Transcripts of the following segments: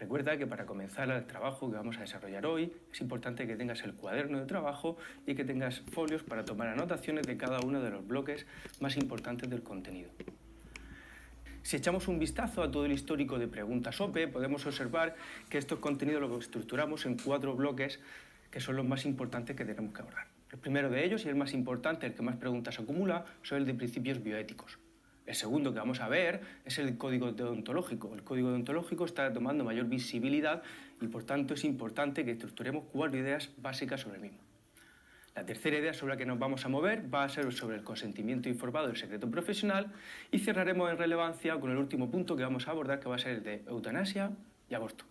Recuerda que para comenzar el trabajo que vamos a desarrollar hoy es importante que tengas el cuaderno de trabajo y que tengas folios para tomar anotaciones de cada uno de los bloques más importantes del contenido. Si echamos un vistazo a todo el histórico de preguntas OPE, podemos observar que estos contenidos los estructuramos en 4 bloques que son los más importantes que tenemos que abordar. El primero de ellos, y el más importante, el que más preguntas acumula, son el de principios bioéticos. El segundo que vamos a ver es el código deontológico. El código deontológico está tomando mayor visibilidad y por tanto es importante que estructuremos 4 ideas básicas sobre el mismo. La tercera idea sobre la que nos vamos a mover va a ser sobre el consentimiento informado del secreto profesional y cerraremos en relevancia con el último punto que vamos a abordar, que va a ser el de eutanasia y aborto.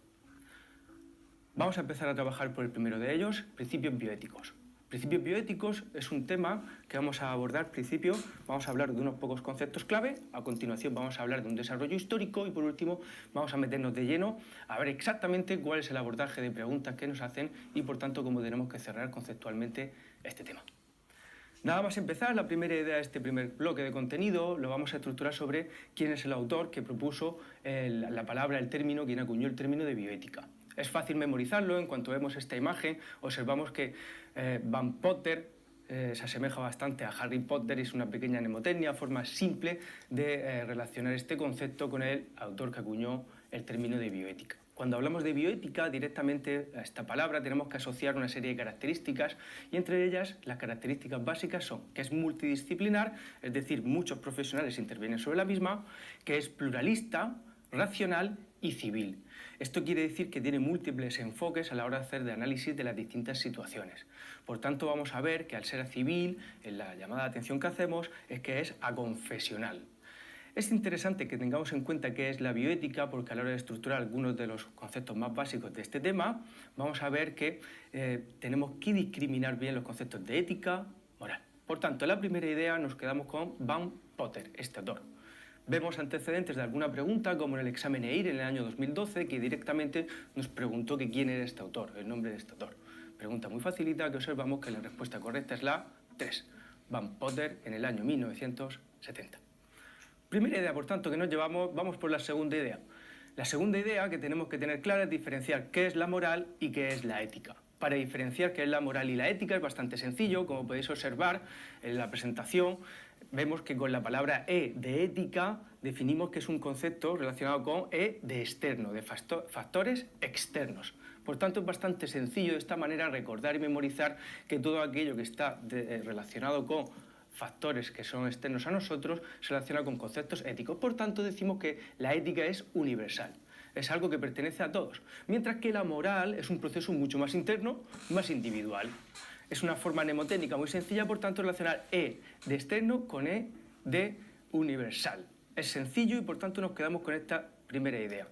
Vamos a empezar a trabajar por el primero de ellos, principios bioéticos. Principios bioéticos es un tema que vamos a abordar. Al principio vamos a hablar de unos pocos conceptos clave, a continuación vamos a hablar de un desarrollo histórico y por último vamos a meternos de lleno a ver exactamente cuál es el abordaje de preguntas que nos hacen y por tanto cómo tenemos que cerrar conceptualmente este tema. Nada más empezar, la primera idea de este primer bloque de contenido lo vamos a estructurar sobre quién es el autor que propuso la palabra, el término, quien acuñó el término de bioética. Es fácil memorizarlo. En cuanto vemos esta imagen, observamos que Van Potter se asemeja bastante a Harry Potter, es una pequeña mnemotecnia, forma simple de relacionar este concepto con el autor que acuñó el término de bioética. Cuando hablamos de bioética, directamente a esta palabra tenemos que asociar una serie de características y entre ellas las características básicas son que es multidisciplinar, es decir, muchos profesionales intervienen sobre la misma, que es pluralista, racional y civil. Esto quiere decir que tiene múltiples enfoques a la hora de hacer de análisis de las distintas situaciones. Por tanto, vamos a ver que al ser civil, en la llamada de atención que hacemos, es que es aconfesional. Es interesante que tengamos en cuenta qué es la bioética porque a la hora de estructurar algunos de los conceptos más básicos de este tema, vamos a ver que tenemos que discriminar bien los conceptos de ética, moral. Por tanto, en la primera idea nos quedamos con Van Potter, este autor. Vemos antecedentes de alguna pregunta, como en el examen EIR en el año 2012, que directamente nos preguntó que quién era este autor, el nombre de este autor. Pregunta muy facilita que observamos que la respuesta correcta es la 3, Van Potter en el año 1970. Primera idea, por tanto, que nos llevamos, vamos por la segunda idea. La segunda idea que tenemos que tener clara es diferenciar qué es la moral y qué es la ética. Para diferenciar qué es la moral y la ética es bastante sencillo, como podéis observar en la presentación. Vemos que con la palabra E de ética definimos que es un concepto relacionado con E de externo, de factores externos. Por tanto, es bastante sencillo de esta manera recordar y memorizar que todo aquello que está relacionado con factores que son externos a nosotros se relaciona con conceptos éticos. Por tanto, decimos que la ética es universal. Es algo que pertenece a todos, mientras que la moral es un proceso mucho más interno, más individual. Es una forma mnemotécnica muy sencilla, por tanto, relacionar E de externo con E de universal. Es sencillo y, por tanto, nos quedamos con esta primera idea.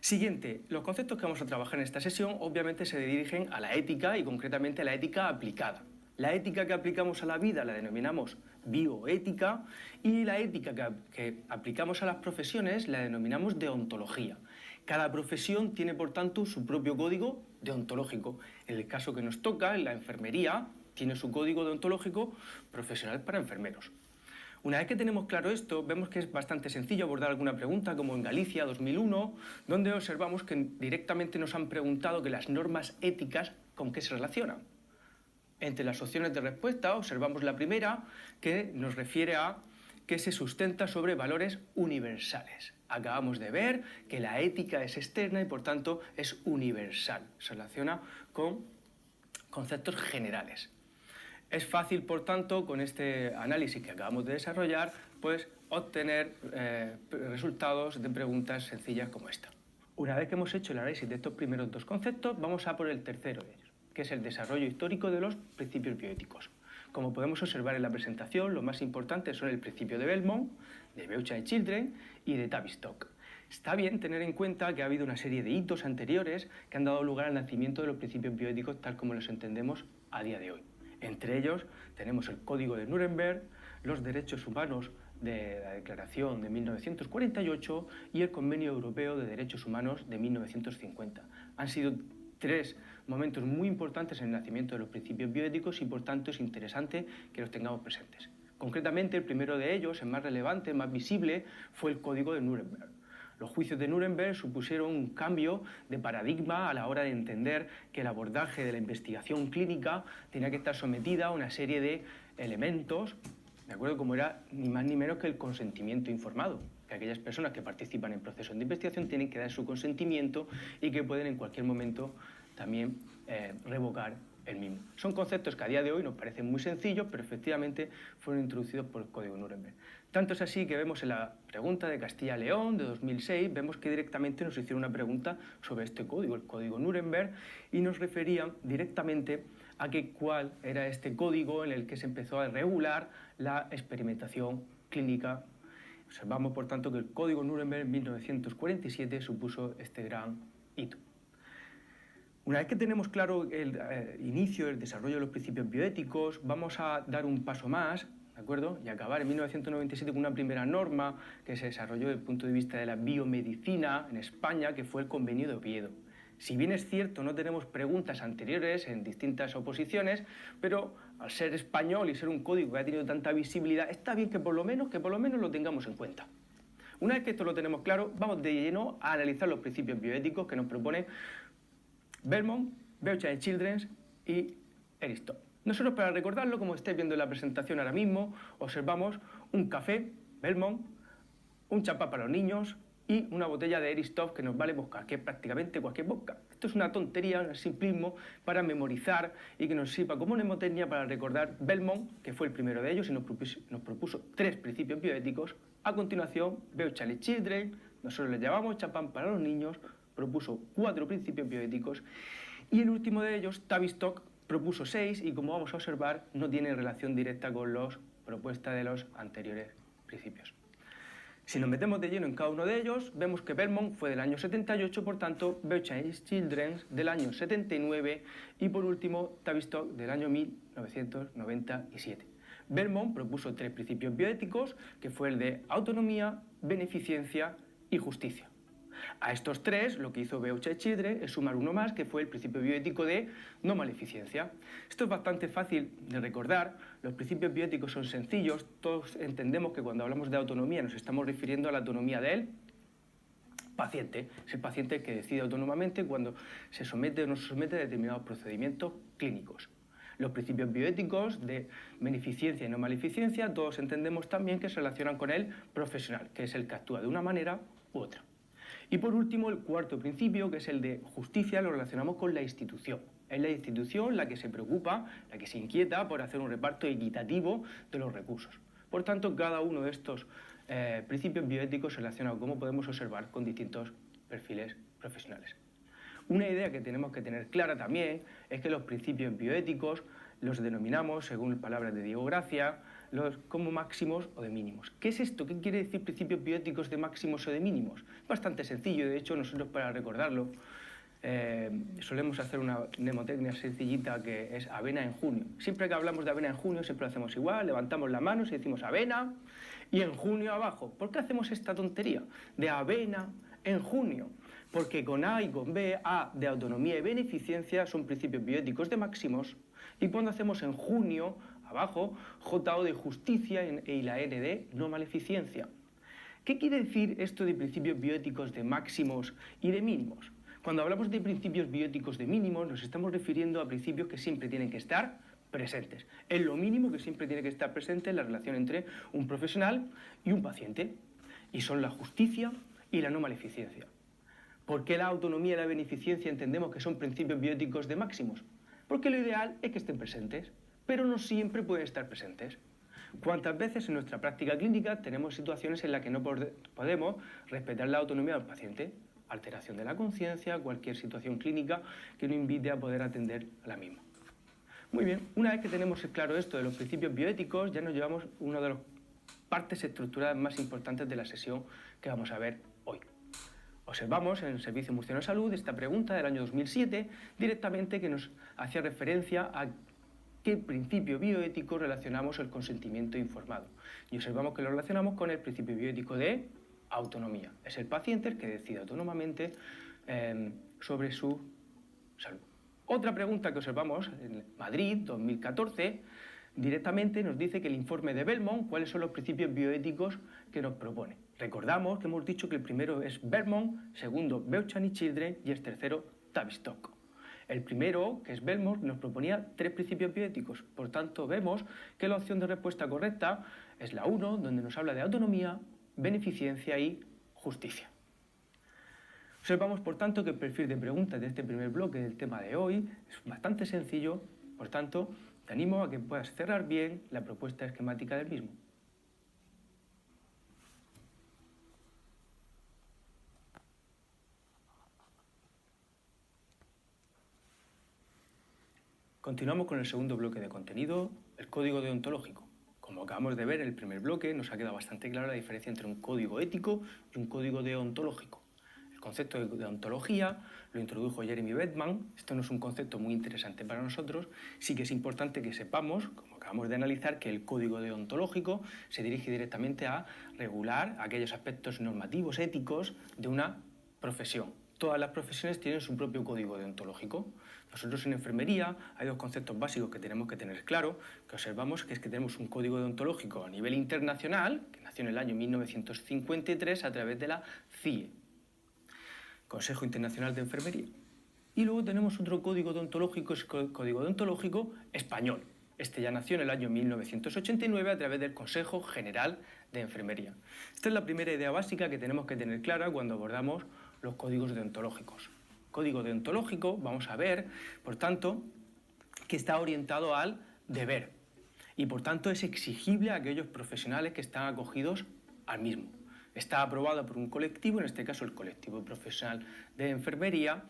Siguiente, los conceptos que vamos a trabajar en esta sesión obviamente se dirigen a la ética y concretamente a la ética aplicada. La ética que aplicamos a la vida la denominamos bioética y la ética que aplicamos a las profesiones la denominamos deontología. Cada profesión tiene, por tanto, su propio código deontológico. En el caso que nos toca, en la enfermería, tiene su código deontológico profesional para enfermeros. Una vez que tenemos claro esto, vemos que es bastante sencillo abordar alguna pregunta, como en Galicia 2001, donde observamos que directamente nos han preguntado que las normas éticas con qué se relacionan. Entre las opciones de respuesta observamos la primera, que nos refiere a que se sustenta sobre valores universales. Acabamos de ver que la ética es externa y por tanto es universal, se relaciona con conceptos generales. Es fácil, por tanto, con este análisis que acabamos de desarrollar, pues obtener resultados de preguntas sencillas como esta. Una vez que hemos hecho el análisis de estos primeros dos conceptos, vamos a por el tercero de ellos, que es el desarrollo histórico de los principios bioéticos. Como podemos observar en la presentación, los más importantes son el principio de Belmont, de Beuchan y Children y de Tavistock. Está bien tener en cuenta que ha habido una serie de hitos anteriores que han dado lugar al nacimiento de los principios bioéticos tal como los entendemos a día de hoy. Entre ellos tenemos el Código de Nuremberg, los derechos humanos de la Declaración de 1948 y el Convenio Europeo de Derechos Humanos de 1950. Han sido 3 momentos muy importantes en el nacimiento de los principios bioéticos y por tanto es interesante que los tengamos presentes. Concretamente, el primero de ellos, el más relevante, el más visible, fue el Código de Nuremberg. Los juicios de Nuremberg supusieron un cambio de paradigma a la hora de entender que el abordaje de la investigación clínica tenía que estar sometida a una serie de elementos, ¿de acuerdo? Como era ni más ni menos que el consentimiento informado, que aquellas personas que participan en procesos de investigación tienen que dar su consentimiento y que pueden en cualquier momento también revocar el mismo. Son conceptos que a día de hoy nos parecen muy sencillos, pero efectivamente fueron introducidos por el Código Nuremberg. Tanto es así que vemos en la pregunta de Castilla y León de 2006, vemos que directamente nos hicieron una pregunta sobre este código, el Código Nuremberg, y nos referían directamente a que cuál era este código en el que se empezó a regular la experimentación clínica. Observamos, por tanto, que el Código Nuremberg en 1947 supuso este gran hito. Una vez que tenemos claro el inicio, el desarrollo de los principios bioéticos, vamos a dar un paso más, ¿de acuerdo? Y acabar en 1997 con una primera norma que se desarrolló desde el punto de vista de la biomedicina en España, que fue el Convenio de Oviedo. Si bien es cierto, no tenemos preguntas anteriores en distintas oposiciones, pero al ser español y ser un código que ha tenido tanta visibilidad, está bien que por lo menos lo tengamos en cuenta. Una vez que esto lo tenemos claro, vamos de lleno a analizar los principios bioéticos que nos proponen Belmont, Beauchamp Childrens y Aristotle. Nosotros, para recordarlo, como estáis viendo en la presentación ahora mismo, observamos un café, Belmont, un champán para los niños y una botella de Aristotle que nos vale vodka, que es prácticamente cualquier vodka. Esto es una tontería, un simplismo para memorizar y que nos sirva como mnemotecnia para recordar Belmont, que fue el primero de ellos y nos propuso 3 principios bioéticos. A continuación, Beauchamp y Children, nosotros les llamamos champán para los niños, propuso 4 principios bioéticos y el último de ellos, Tavistock, propuso 6 y, como vamos a observar, no tiene relación directa con las propuestas de los anteriores principios. Si nos metemos de lleno en cada uno de ellos, vemos que Belmont fue del año 78, por tanto, Beauchamp y Children del año 79 y, por último, Tavistock del año 1997. Belmont propuso 3 principios bioéticos, que fue el de autonomía, beneficencia y justicia. A estos 3, lo que hizo Beauchamp y Children es sumar uno más, que fue el principio bioético de no maleficencia. Esto es bastante fácil de recordar, los principios bioéticos son sencillos, todos entendemos que cuando hablamos de autonomía nos estamos refiriendo a la autonomía del paciente. Es el paciente que decide autónomamente cuando se somete o no se somete a determinados procedimientos clínicos. Los principios bioéticos de beneficencia y no maleficencia, todos entendemos también que se relacionan con el profesional, que es el que actúa de una manera u otra. Y por último, el cuarto principio, que es el de justicia, lo relacionamos con la institución. Es la institución la que se preocupa, la que se inquieta por hacer un reparto equitativo de los recursos. Por tanto, cada uno de estos principios bioéticos se relaciona, como podemos observar, con distintos perfiles profesionales. Una idea que tenemos que tener clara también es que los principios bioéticos los denominamos, según palabras de Diego Gracia, como máximos o de mínimos. ¿Qué es esto? ¿Qué quiere decir principios bioéticos de máximos o de mínimos? Bastante sencillo, de hecho nosotros para recordarlo solemos hacer una mnemotecnia sencillita que es avena en junio. Siempre que hablamos de avena en junio siempre lo hacemos igual, levantamos las manos y decimos avena y en junio abajo. ¿Por qué hacemos esta tontería de avena en junio? Porque con A y con B, A de autonomía y beneficencia son principios bioéticos de máximos, y cuando hacemos en junio, abajo, JO de justicia y la N de no maleficencia. ¿Qué quiere decir esto de principios bioéticos de máximos y de mínimos? Cuando hablamos de principios bioéticos de mínimos, nos estamos refiriendo a principios que siempre tienen que estar presentes. Es lo mínimo que siempre tiene que estar presente en la relación entre un profesional y un paciente, y son la justicia y la no maleficencia. ¿Por qué la autonomía y la beneficencia entendemos que son principios bioéticos de máximos? Porque lo ideal es que estén presentes, pero no siempre pueden estar presentes. ¿Cuántas veces en nuestra práctica clínica tenemos situaciones en las que no podemos respetar la autonomía del paciente? Alteración de la conciencia, cualquier situación clínica que nos invite a poder atender a la misma. Muy bien, una vez que tenemos claro esto de los principios bioéticos, ya nos llevamos una de las partes estructurales más importantes de la sesión que vamos a ver hoy. Observamos en el Servicio Murciano de Salud esta pregunta del año 2007 directamente que nos hacía referencia a qué principio bioético relacionamos el consentimiento informado. Y observamos que lo relacionamos con el principio bioético de autonomía. Es el paciente el que decide autónomamente sobre su salud. Otra pregunta que observamos en Madrid, 2014, directamente nos dice que el informe de Belmont, cuáles son los principios bioéticos que nos propone. Recordamos que hemos dicho que el primero es Belmont, segundo Beauchamp y Children y el tercero Tavistock. El primero, que es Belmont, nos proponía 3 principios bioéticos. Por tanto, vemos que la opción de respuesta correcta es la 1, donde nos habla de autonomía, beneficencia y justicia. Observamos, por tanto, que el perfil de preguntas de este primer bloque del tema de hoy es bastante sencillo. Por tanto, te animo a que puedas cerrar bien la propuesta esquemática del mismo. Continuamos con el segundo bloque de contenido, el código deontológico. Como acabamos de ver en el primer bloque, nos ha quedado bastante clara la diferencia entre un código ético y un código deontológico. El concepto de deontología lo introdujo Jeremy Beckman. Esto no es un concepto muy interesante para nosotros. Sí que es importante que sepamos, como acabamos de analizar, que el código deontológico se dirige directamente a regular aquellos aspectos normativos, éticos de una profesión. Todas las profesiones tienen su propio código deontológico. Nosotros en enfermería hay 2 conceptos básicos que tenemos que tener claro, que observamos, que es que tenemos un código deontológico a nivel internacional, que nació en el año 1953 a través de la CIE, Consejo Internacional de Enfermería. Y luego tenemos otro código deontológico, es el código deontológico español. Este ya nació en el año 1989 a través del Consejo General de Enfermería. Esta es la primera idea básica que tenemos que tener clara cuando abordamos los códigos deontológicos. Código deontológico, vamos a ver, por tanto, que está orientado al deber y, por tanto, es exigible a aquellos profesionales que están acogidos al mismo. Está aprobado por un colectivo, en este caso el colectivo profesional de enfermería,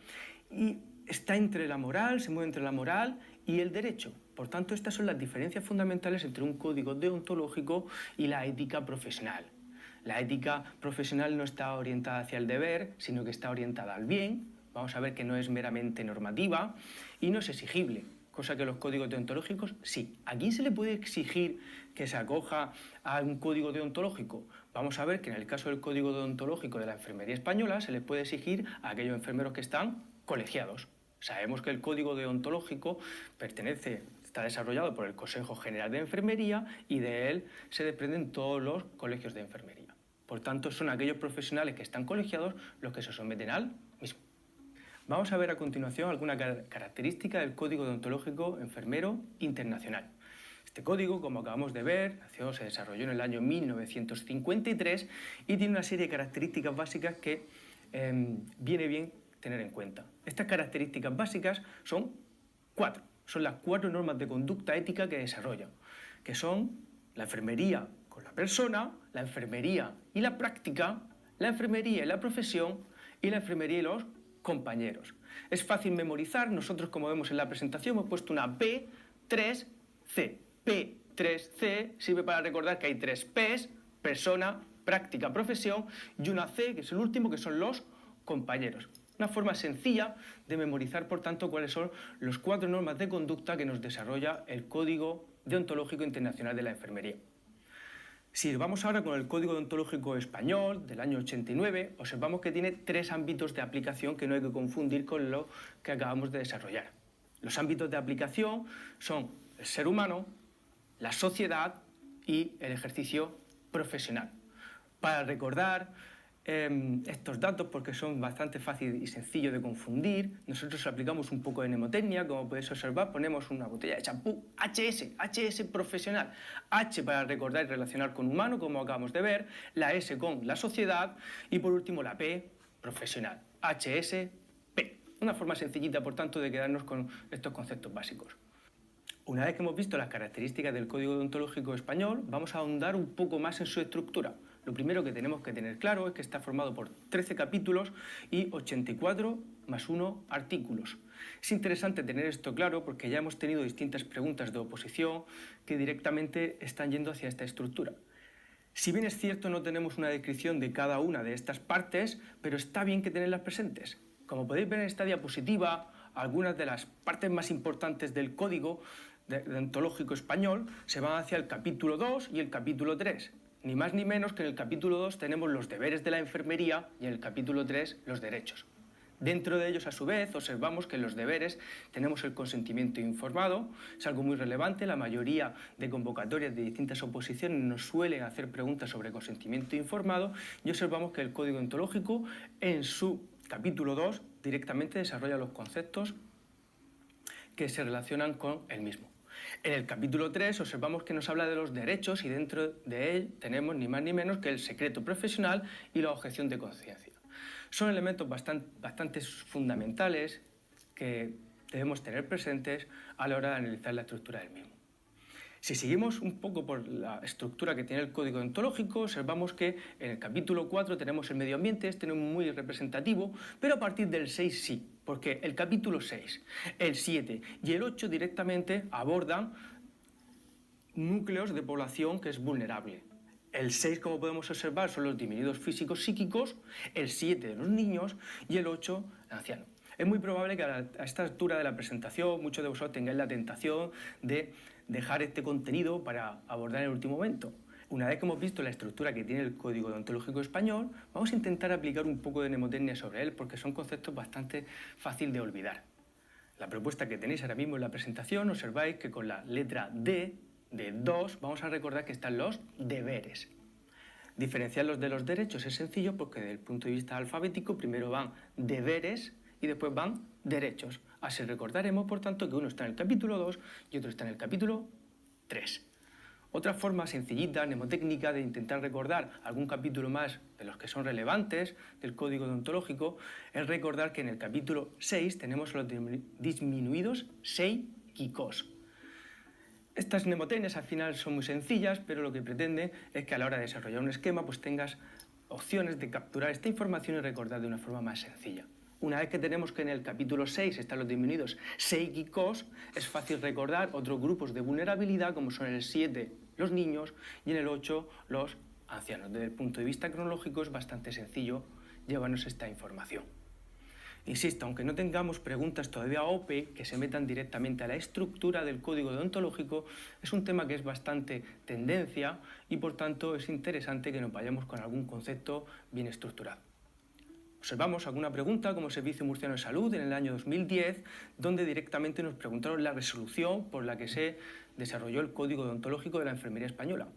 y está entre la moral, se mueve entre la moral y el derecho. Por tanto, estas son las diferencias fundamentales entre un código deontológico y la ética profesional. La ética profesional no está orientada hacia el deber, sino que está orientada al bien. Vamos a ver que no es meramente normativa y no es exigible, cosa que los códigos deontológicos sí. ¿A quién se le puede exigir que se acoja a un código deontológico? Vamos a ver que en el caso del código deontológico de la enfermería española se les puede exigir a aquellos enfermeros que están colegiados. Sabemos que el código deontológico está desarrollado por el Consejo General de Enfermería y de él se desprenden todos los colegios de enfermería. Por tanto, son aquellos profesionales que están colegiados los que se someten al mismo. Vamos a ver a continuación alguna característica del Código Deontológico Enfermero Internacional. Este código, como acabamos de ver, se desarrolló en el año 1953 y tiene una serie de características básicas que viene bien tener en cuenta. Estas características básicas son 4. Son las 4 normas de conducta ética que desarrolla, que son la enfermería con la persona, la enfermería y la práctica, la enfermería y la profesión y la enfermería y los compañeros. Es fácil memorizar. Nosotros, como vemos en la presentación, hemos puesto una P3C. P3C sirve para recordar que hay 3 P's: persona, práctica, profesión, y una C, que es el último, que son los compañeros. Una forma sencilla de memorizar, por tanto, cuáles son las 4 normas de conducta que nos desarrolla el Código Deontológico Internacional de la Enfermería. Si vamos ahora con el Código Deontológico Español del año 89, observamos que tiene 3 ámbitos de aplicación que no hay que confundir con lo que acabamos de desarrollar. Los ámbitos de aplicación son el ser humano, la sociedad y el ejercicio profesional. Para recordar estos datos, porque son bastante fáciles y sencillos de confundir, nosotros aplicamos un poco de mnemotecnia. Como podéis observar, ponemos una botella de champú HS profesional. H para recordar y relacionar con humano, como acabamos de ver, la S con la sociedad y por último la P profesional. HSP. Una forma sencillita, por tanto, de quedarnos con estos conceptos básicos. Una vez que hemos visto las características del Código Deontológico Español, vamos a ahondar un poco más en su estructura. Lo primero que tenemos que tener claro es que está formado por 13 capítulos y 84 más 1 artículos. Es interesante tener esto claro porque ya hemos tenido distintas preguntas de oposición que directamente están yendo hacia esta estructura. Si bien es cierto, no tenemos una descripción de cada una de estas partes, pero está bien que tenerlas presentes. Como podéis ver en esta diapositiva, algunas de las partes más importantes del Código Deontológico Español se van hacia el capítulo 2 y el capítulo 3. Ni más ni menos que en el capítulo 2 tenemos los deberes de la enfermería y en el capítulo 3 los derechos. Dentro de ellos, a su vez, observamos que en los deberes tenemos el consentimiento informado, es algo muy relevante, la mayoría de convocatorias de distintas oposiciones nos suelen hacer preguntas sobre consentimiento informado y observamos que el Código Deontológico en su capítulo 2 directamente desarrolla los conceptos que se relacionan con el mismo. En el capítulo 3 observamos que nos habla de los derechos y dentro de él tenemos ni más ni menos que el secreto profesional y la objeción de conciencia. Son elementos bastante fundamentales que debemos tener presentes a la hora de analizar la estructura del mismo. Si seguimos un poco por la estructura que tiene el Código Deontológico, observamos que en el capítulo 4 tenemos el medio ambiente, este no es muy representativo, pero a partir del 6 sí, porque el capítulo 6, el 7 y el 8 directamente abordan núcleos de población que es vulnerable. El 6, como podemos observar, son los disminuidos físicos psíquicos, el 7 de los niños y el 8 el anciano. Es muy probable que a esta altura de la presentación muchos de vosotros tengáis la tentación de dejar este contenido para abordar en el último momento. Una vez que hemos visto la estructura que tiene el Código Deontológico Español, vamos a intentar aplicar un poco de mnemotecnia sobre él porque son conceptos bastante fáciles de olvidar. La propuesta que tenéis ahora mismo en la presentación, observáis que con la letra D de 2 vamos a recordar que están los deberes. Diferenciarlos de los derechos es sencillo porque desde el punto de vista alfabético primero van deberes y después van derechos. Así recordaremos, por tanto, que uno está en el capítulo 2 y otro está en el capítulo 3. Otra forma sencillita, mnemotécnica, de intentar recordar algún capítulo más de los que son relevantes del Código Deontológico es recordar que en el capítulo 6 tenemos los disminuidos psíquicos. Estas mnemotecnias al final son muy sencillas, pero lo que pretende es que a la hora de desarrollar un esquema pues tengas opciones de capturar esta información y recordar de una forma más sencilla. Una vez que tenemos que en el capítulo 6 están los disminuidos psíquicos, es fácil recordar otros grupos de vulnerabilidad como son en el 7 los niños y en el 8 los ancianos. Desde el punto de vista cronológico es bastante sencillo llevarnos esta información. Insisto, aunque no tengamos preguntas todavía OPE que se metan directamente a la estructura del Código Deontológico, es un tema que es bastante tendencia y por tanto es interesante que nos vayamos con algún concepto bien estructurado. Observamos alguna pregunta como Servicio Murciano de Salud en el año 2010, donde directamente nos preguntaron la resolución por la que se desarrolló el Código Deontológico de la Enfermería Española.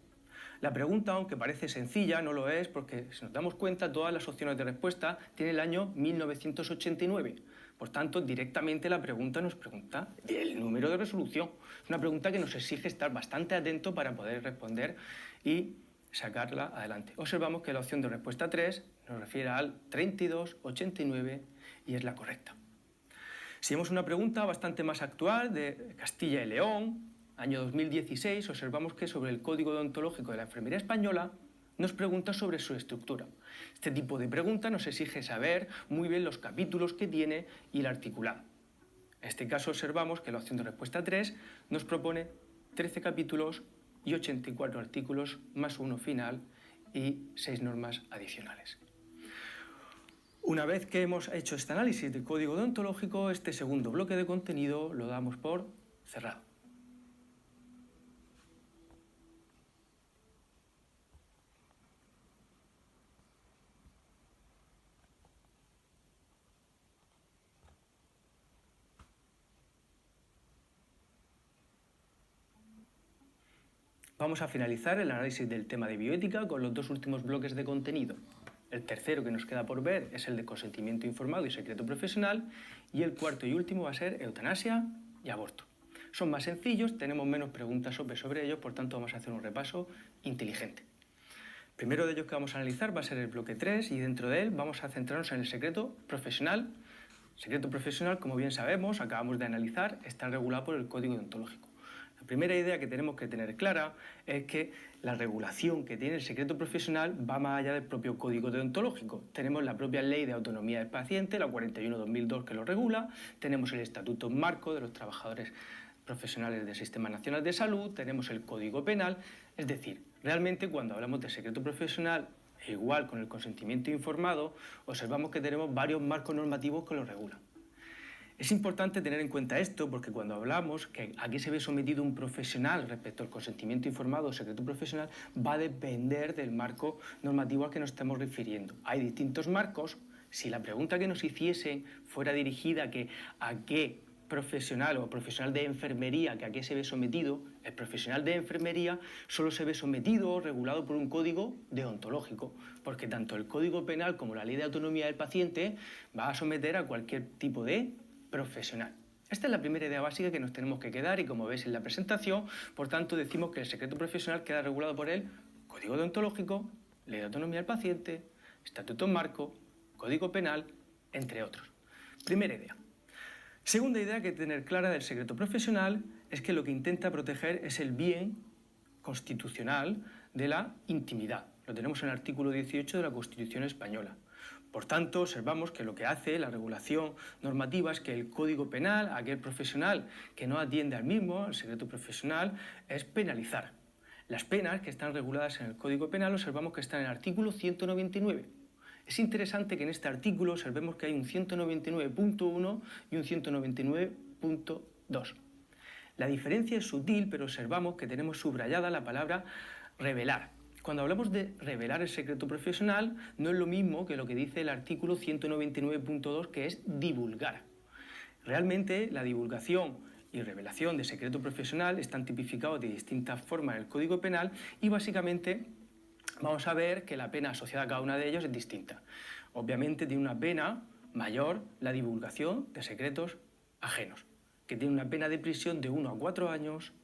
La pregunta, aunque parece sencilla, no lo es porque, si nos damos cuenta, todas las opciones de respuesta tienen el año 1989. Por tanto, directamente la pregunta nos pregunta el número de resolución. Es una pregunta que nos exige estar bastante atento para poder responder y sacarla adelante. Observamos que la opción de respuesta 3 nos refiere al 3289 y es la correcta. Si vemos una pregunta bastante más actual de Castilla y León, año 2016, observamos que sobre el Código Deontológico de la Enfermería Española nos pregunta sobre su estructura. Este tipo de pregunta nos exige saber muy bien los capítulos que tiene y el articulado. En este caso observamos que la opción de respuesta 3 nos propone 13 capítulos y 84 artículos más uno final y 6 normas adicionales. Una vez que hemos hecho este análisis del Código Deontológico, este segundo bloque de contenido lo damos por cerrado. Vamos a finalizar el análisis del tema de bioética con los dos últimos bloques de contenido. El tercero que nos queda por ver es el de consentimiento informado y secreto profesional y el cuarto y último va a ser eutanasia y aborto. Son más sencillos, tenemos menos preguntas sobre ellos, por tanto vamos a hacer un repaso inteligente. El primero de ellos que vamos a analizar va a ser el bloque 3 y dentro de él vamos a centrarnos en el secreto profesional. Secreto profesional, como bien sabemos, acabamos de analizar, está regulado por el Código Deontológico. La primera idea que tenemos que tener clara es que la regulación que tiene el secreto profesional va más allá del propio Código Deontológico. Tenemos la propia Ley de Autonomía del Paciente, la 41/2002, que lo regula, tenemos el Estatuto Marco de los Trabajadores Profesionales del Sistema Nacional de Salud, tenemos el Código Penal, es decir, realmente cuando hablamos de secreto profesional, igual con el consentimiento informado, observamos que tenemos varios marcos normativos que lo regulan. Es importante tener en cuenta esto porque cuando hablamos que a qué se ve sometido un profesional respecto al consentimiento informado o secreto profesional va a depender del marco normativo al que nos estemos refiriendo. Hay distintos marcos Si la pregunta que nos hiciesen fuera dirigida a qué profesional o profesional de enfermería, que a qué se ve sometido, el profesional de enfermería solo se ve sometido o regulado por un código deontológico, porque tanto el Código Penal como la Ley de Autonomía del Paciente va a someter a cualquier tipo de profesional. Esta es la primera idea básica que nos tenemos que quedar y como veis en la presentación, por tanto decimos que el secreto profesional queda regulado por el Código Deontológico, Ley de Autonomía del Paciente, Estatuto Marco, Código Penal, entre otros. Primera idea. Segunda idea que hay que tener clara del secreto profesional es que lo que intenta proteger es el bien constitucional de la intimidad. Lo tenemos en el artículo 18 de la Constitución española. Por tanto, observamos que lo que hace la regulación normativa es que el Código Penal, aquel profesional que no atiende al mismo, al secreto profesional, es penalizar. Las penas que están reguladas en el Código Penal observamos que están en el artículo 199. Es interesante que en este artículo observemos que hay un 199.1 y un 199.2. La diferencia es sutil, pero observamos que tenemos subrayada la palabra revelar. Cuando hablamos de revelar el secreto profesional, no es lo mismo que lo que dice el artículo 199.2, que es divulgar. Realmente la divulgación y revelación de secreto profesional están tipificados de distintas formas en el Código Penal y básicamente vamos a ver que la pena asociada a cada una de ellos es distinta. Obviamente tiene una pena mayor la divulgación de secretos ajenos, que tiene una pena de prisión de 1 a 4 años,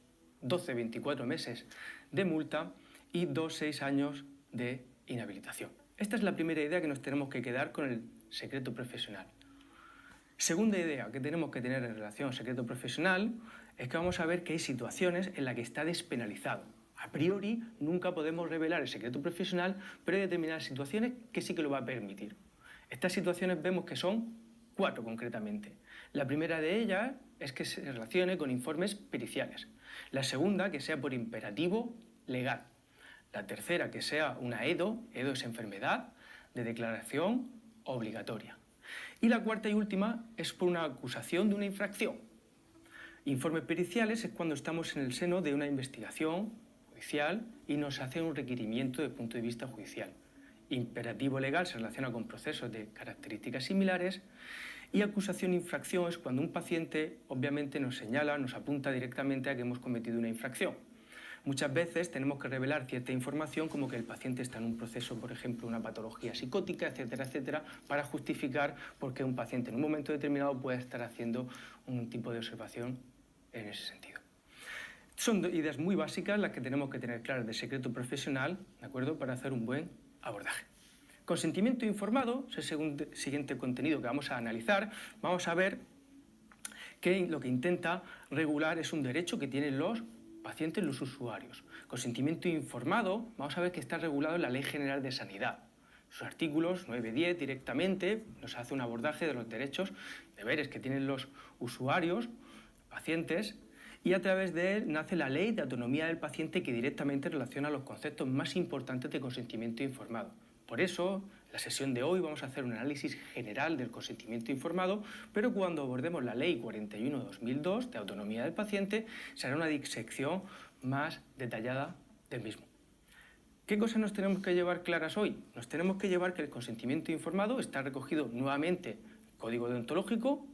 12 a 24 meses de multa y 2 a 6 años de inhabilitación. Esta es la primera idea que nos tenemos que quedar con el secreto profesional. Segunda idea que tenemos que tener en relación al secreto profesional es que vamos a ver que hay situaciones en las que está despenalizado. A priori, nunca podemos revelar el secreto profesional, pero hay determinadas situaciones que sí que lo va a permitir. Estas situaciones vemos que son 4 concretamente. La primera de ellas es que se relacione con informes periciales. La segunda, que sea por imperativo legal. La tercera, que sea una EDO es enfermedad de declaración obligatoria. Y la cuarta y última es por una acusación de una infracción. Informes periciales es cuando estamos en el seno de una investigación judicial y nos hace un requerimiento desde el punto de vista judicial. Imperativo legal se relaciona con procesos de características similares y acusación-infracción es cuando un paciente obviamente nos señala, nos apunta directamente a que hemos cometido una infracción. Muchas veces tenemos que revelar cierta información como que el paciente está en un proceso, por ejemplo, una patología psicótica, etcétera, etcétera, para justificar por qué un paciente en un momento determinado puede estar haciendo un tipo de observación en ese sentido. Son ideas muy básicas las que tenemos que tener claras de secreto profesional, ¿de acuerdo?, para hacer un buen abordaje. Consentimiento informado es el siguiente contenido que vamos a analizar. Vamos a ver que lo que intenta regular es un derecho que tienen los pacientes, los usuarios. Consentimiento informado, vamos a ver que está regulado en la Ley General de Sanidad. Sus artículos 9 y 10 directamente nos hace un abordaje de los derechos, deberes que tienen los usuarios, pacientes, y a través de él nace la Ley de Autonomía del Paciente que directamente relaciona los conceptos más importantes de consentimiento informado. Por eso, en la sesión de hoy vamos a hacer un análisis general del consentimiento informado, pero cuando abordemos la Ley 41/2002 de Autonomía del Paciente, se hará una disección más detallada del mismo. ¿Qué cosas nos tenemos que llevar claras hoy? Nos tenemos que llevar que el consentimiento informado está recogido nuevamente en el Código Deontológico,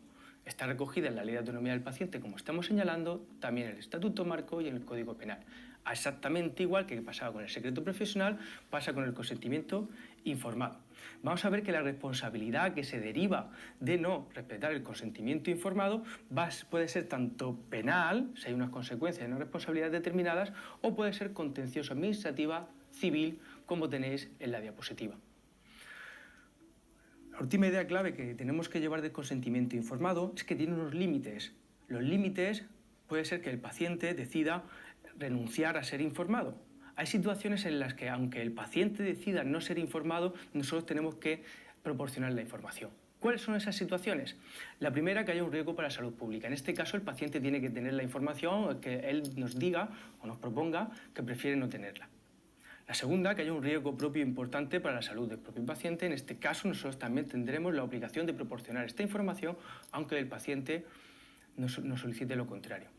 está recogida en la Ley de Autonomía del Paciente, como estamos señalando, también en el Estatuto Marco y en el Código Penal. Exactamente igual que pasaba con el secreto profesional, pasa con el consentimiento informado. Vamos a ver que la responsabilidad que se deriva de no respetar el consentimiento informado puede ser tanto penal, si hay unas consecuencias y unas responsabilidades determinadas, o puede ser contencioso administrativa, civil, como tenéis en la diapositiva. La última idea clave que tenemos que llevar del consentimiento informado es que tiene unos límites. Los límites puede ser que el paciente decida renunciar a ser informado. Hay situaciones en las que, aunque el paciente decida no ser informado, nosotros tenemos que proporcionar la información. ¿Cuáles son esas situaciones? La primera, que haya un riesgo para la salud pública. En este caso, el paciente tiene que tener la información, que él nos diga o nos proponga que prefiere no tenerla. La segunda, que haya un riesgo propio importante para la salud del propio paciente. En este caso, nosotros también tendremos la obligación de proporcionar esta información, aunque el paciente nos solicite lo contrario.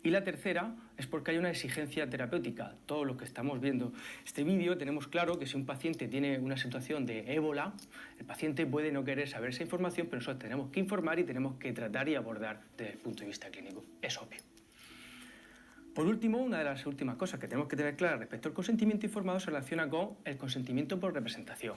Y la tercera es porque hay una exigencia terapéutica. Todos los que estamos viendo este vídeo tenemos claro que si un paciente tiene una situación de ébola, el paciente puede no querer saber esa información, pero nosotros tenemos que informar y tenemos que tratar y abordar desde el punto de vista clínico. Es obvio. Por último, una de las últimas cosas que tenemos que tener clara respecto al consentimiento informado se relaciona con el consentimiento por representación.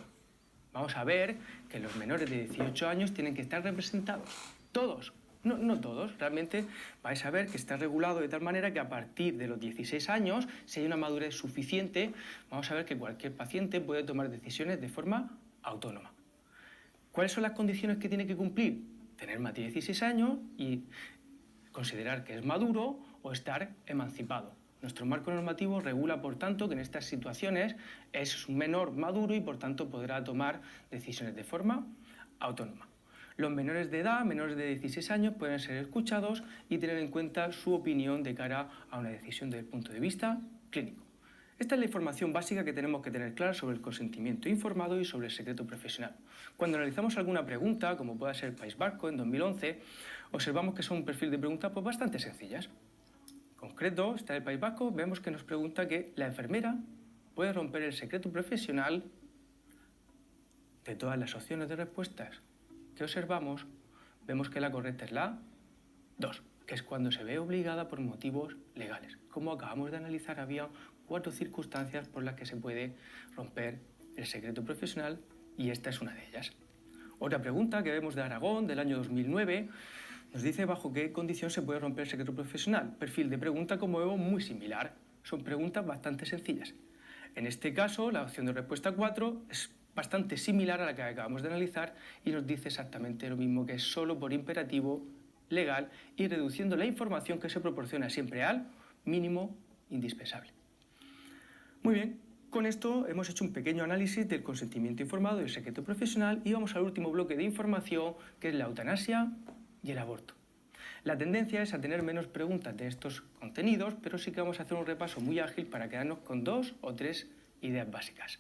Vamos a ver que los menores de 18 años tienen que estar representados. Todos. No todos. Realmente vais a ver que está regulado de tal manera que a partir de los 16 años, si hay una madurez suficiente, vamos a ver que cualquier paciente puede tomar decisiones de forma autónoma. ¿Cuáles son las condiciones que tiene que cumplir? Tener más de 16 años y considerar que es maduro o estar emancipado. Nuestro marco normativo regula, por tanto, que en estas situaciones es un menor maduro y, por tanto, podrá tomar decisiones de forma autónoma. Los menores de edad, menores de 16 años, pueden ser escuchados y tener en cuenta su opinión de cara a una decisión desde el punto de vista clínico. Esta es la información básica que tenemos que tener clara sobre el consentimiento informado y sobre el secreto profesional. Cuando analizamos alguna pregunta, como pueda ser el País Vasco en 2011, observamos que son un perfil de preguntas pues, bastante sencillas. En concreto, está el País Vasco, vemos que nos pregunta que la enfermera puede romper el secreto profesional. De todas las opciones de respuestas que observamos, vemos que la correcta es la 2, que es cuando se ve obligada por motivos legales. Como acabamos de analizar, había 4 circunstancias por las que se puede romper el secreto profesional y esta es una de ellas. Otra pregunta que vemos de Aragón, del año 2009, nos dice bajo qué condición se puede romper el secreto profesional. Perfil de pregunta, como vemos, muy similar. Son preguntas bastante sencillas. En este caso, la opción de respuesta 4 es bastante similar a la que acabamos de analizar y nos dice exactamente lo mismo, que es solo por imperativo legal y reduciendo la información que se proporciona siempre al mínimo indispensable. Muy bien, con esto hemos hecho un pequeño análisis del consentimiento informado y el secreto profesional y vamos al último bloque de información, que es la eutanasia y el aborto. La tendencia es a tener menos preguntas de estos contenidos, pero sí que vamos a hacer un repaso muy ágil para quedarnos con 2 o 3 ideas básicas.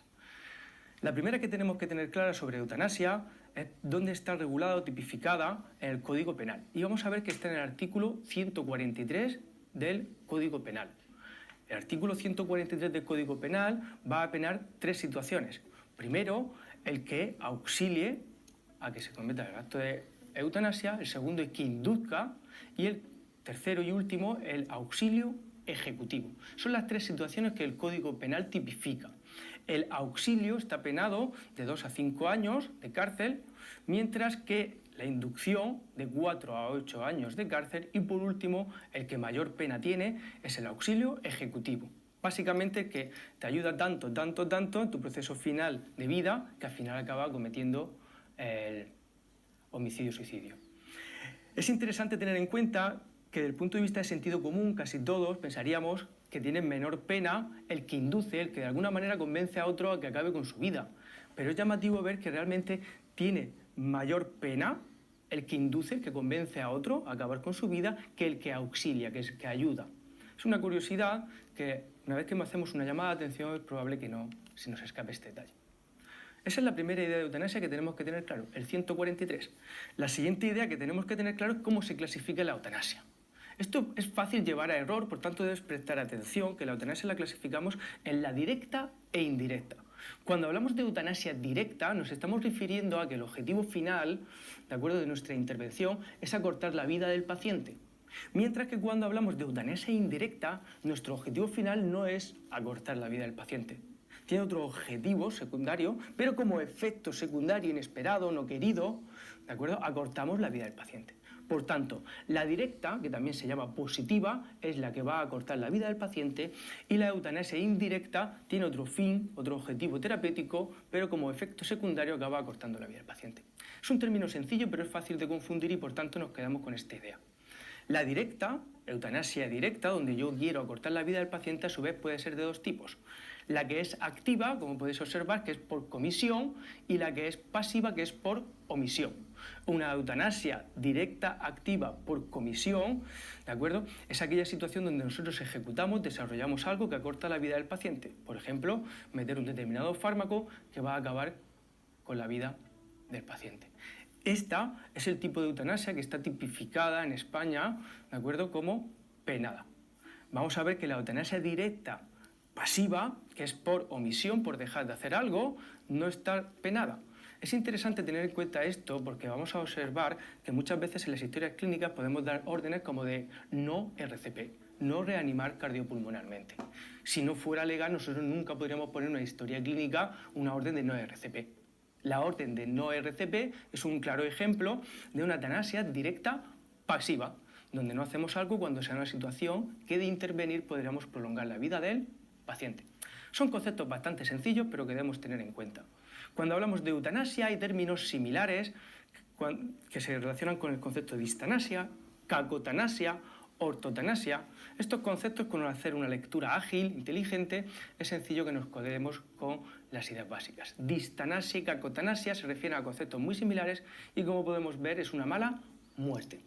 La primera que tenemos que tener clara sobre eutanasia es dónde está regulada o tipificada en el Código Penal. Y vamos a ver que está en el artículo 143 del Código Penal. El artículo 143 del Código Penal va a penar 3 situaciones. Primero, el que auxilie a que se cometa el acto de eutanasia. El segundo es que induzca. Y el tercero y último, el auxilio ejecutivo. Son las 3 situaciones que el Código Penal tipifica. El auxilio está penado de 2 a 5 años de cárcel, mientras que la inducción de 4 a 8 años de cárcel y, por último, el que mayor pena tiene es el auxilio ejecutivo. Básicamente que te ayuda tanto en tu proceso final de vida que al final acaba cometiendo el homicidio-suicidio. Es interesante tener en cuenta que desde el punto de vista de sentido común casi todos pensaríamos que tiene menor pena el que induce, el que de alguna manera convence a otro a que acabe con su vida. Pero es llamativo ver que realmente tiene mayor pena el que induce, el que convence a otro a acabar con su vida, que el que auxilia, que es el que ayuda. Es una curiosidad que una vez que hacemos una llamada de atención es probable que no se nos escape este detalle. Esa es la primera idea de eutanasia que tenemos que tener claro, el 143. La siguiente idea que tenemos que tener claro es cómo se clasifica la eutanasia. Esto es fácil llevar a error, por tanto debes prestar atención que la eutanasia la clasificamos en la directa e indirecta. Cuando hablamos de eutanasia directa nos estamos refiriendo a que el objetivo final, de acuerdo, de nuestra intervención es acortar la vida del paciente. Mientras que cuando hablamos de eutanasia indirecta, nuestro objetivo final no es acortar la vida del paciente. Tiene otro objetivo secundario, pero como efecto secundario inesperado, no querido, ¿de acuerdo?, acortamos la vida del paciente. Por tanto, la directa, que también se llama positiva, es la que va a acortar la vida del paciente y la eutanasia indirecta tiene otro fin, otro objetivo terapéutico, pero como efecto secundario acaba acortando la vida del paciente. Es un término sencillo, pero es fácil de confundir y por tanto nos quedamos con esta idea. La directa, eutanasia directa, donde yo quiero acortar la vida del paciente, a su vez puede ser de 2 tipos. La que es activa, como podéis observar, que es por comisión, y la que es pasiva, que es por omisión. Una eutanasia directa, activa, por comisión, ¿de acuerdo?, es aquella situación donde nosotros ejecutamos, desarrollamos algo que acorta la vida del paciente. Por ejemplo, meter un determinado fármaco que va a acabar con la vida del paciente. Esta es el tipo de eutanasia que está tipificada en España, ¿de acuerdo?, como penada. vamos a ver que la eutanasia directa pasiva, que es por omisión, por dejar de hacer algo, no está penada. Es interesante tener en cuenta esto porque vamos a observar que muchas veces en las historias clínicas podemos dar órdenes como de no RCP, no reanimar cardiopulmonarmente. Si no fuera legal, nosotros nunca podríamos poner en una historia clínica una orden de no RCP. La orden de no RCP es un claro ejemplo de una eutanasia directa pasiva, donde no hacemos algo cuando sea una situación que de intervenir podríamos prolongar la vida del paciente. Son conceptos bastante sencillos, pero que debemos tener en cuenta. Cuando hablamos de eutanasia hay términos similares que se relacionan con el concepto de distanasia, cacotanasia, ortotanasia. Estos conceptos, con hacer una lectura ágil, inteligente, es sencillo que nos codemos con las ideas básicas. Distanasia y cacotanasia se refieren a conceptos muy similares y, como podemos ver, es una mala muerte.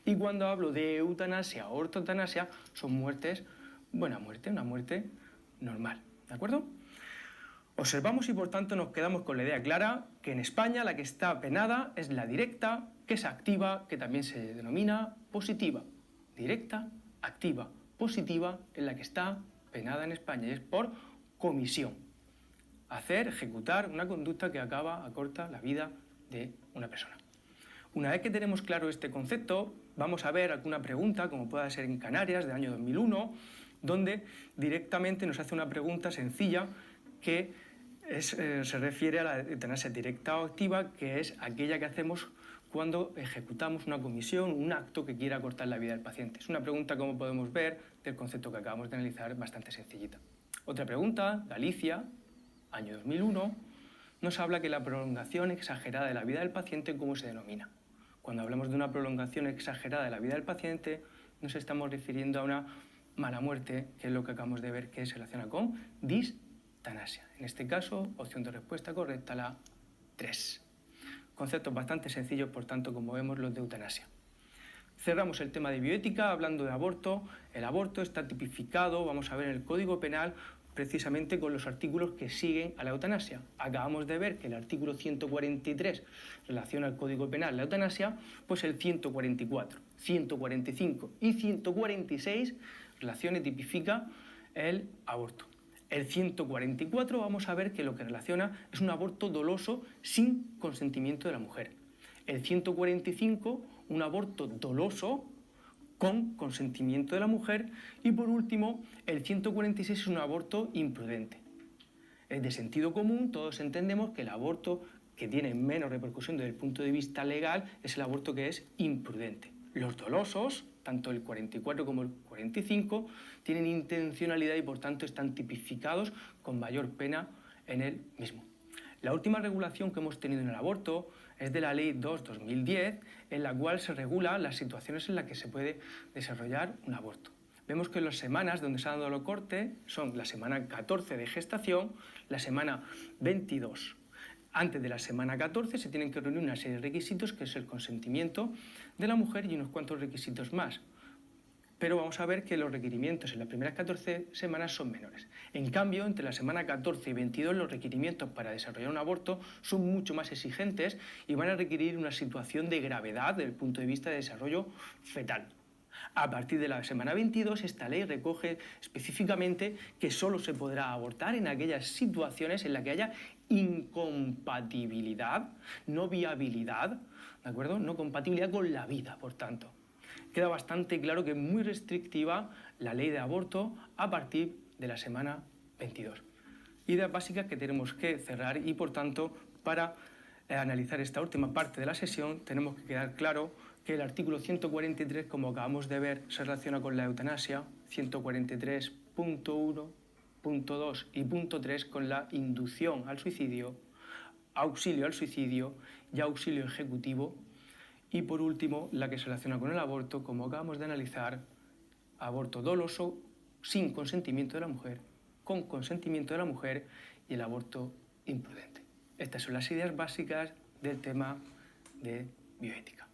Y cuando hablo de eutanasia o ortotanasia, son muertes, buena muerte, una muerte normal, ¿de acuerdo? Observamos y por tanto nos quedamos con la idea clara que en España la que está penada es la directa, que es activa, que también se denomina positiva. Directa, activa, positiva es la que está penada en España y es por comisión. Ejecutar una conducta que acorta la vida de una persona. Una vez que tenemos claro este concepto, vamos a ver alguna pregunta, como pueda ser en Canarias, del año 2001, donde directamente nos hace una pregunta sencilla que se refiere a la eutanasia directa o activa, que es aquella que hacemos cuando ejecutamos una comisión, un acto que quiera acortar la vida del paciente. Es una pregunta, como podemos ver, del concepto que acabamos de analizar, bastante sencillita. Otra pregunta, Galicia, año 2001, nos habla que la prolongación exagerada de la vida del paciente, ¿cómo se denomina? Cuando hablamos de una prolongación exagerada de la vida del paciente, nos estamos refiriendo a una mala muerte, que es lo que acabamos de ver que se relaciona con distanasia. En este caso, opción de respuesta correcta, la 3. Conceptos bastante sencillos, por tanto, como vemos, los de eutanasia. Cerramos el tema de bioética hablando de aborto. El aborto está tipificado, vamos a ver, en el Código Penal, precisamente con los artículos que siguen a la eutanasia. Acabamos de ver que el artículo 143 relaciona al Código Penal la eutanasia, pues el 144, 145 y 146 relaciona y tipifica el aborto. El 144 vamos a ver que lo que relaciona es un aborto doloso sin consentimiento de la mujer. El 145, un aborto doloso con consentimiento de la mujer. Y por último, el 146 es un aborto imprudente. Es de sentido común, todos entendemos que el aborto que tiene menos repercusión desde el punto de vista legal es el aborto que es imprudente. Los dolosos, tanto el 44 como el 45, tienen intencionalidad y por tanto están tipificados con mayor pena en el mismo. La última regulación que hemos tenido en el aborto es de la Ley 2/2010, en la cual se regula las situaciones en las que se puede desarrollar un aborto. Vemos que las semanas donde se ha dado el corte son la semana 14 de gestación, la semana 22. Antes de la semana 14 se tienen que reunir una serie de requisitos, que es el consentimiento de la mujer y unos cuantos requisitos más. Pero vamos a ver que los requerimientos en las primeras 14 semanas son menores. En cambio, entre la semana 14 y 22, los requerimientos para desarrollar un aborto son mucho más exigentes y van a requerir una situación de gravedad desde el punto de vista de desarrollo fetal. A partir de la semana 22, esta ley recoge específicamente que solo se podrá abortar en aquellas situaciones en las que haya incompatibilidad, no viabilidad, ¿de acuerdo? No compatibilidad con la vida, por tanto. Queda bastante claro que es muy restrictiva la ley de aborto a partir de la semana 22. Ideas básicas que tenemos que cerrar y, por tanto, para analizar esta última parte de la sesión, tenemos que quedar claro que el artículo 143, como acabamos de ver, se relaciona con la eutanasia, 143.1, punto 2 y punto 3 con la inducción al suicidio, auxilio al suicidio y auxilio ejecutivo. Y por último, la que se relaciona con el aborto, como acabamos de analizar, aborto doloso, sin consentimiento de la mujer, con consentimiento de la mujer y el aborto imprudente. Estas son las ideas básicas del tema de bioética.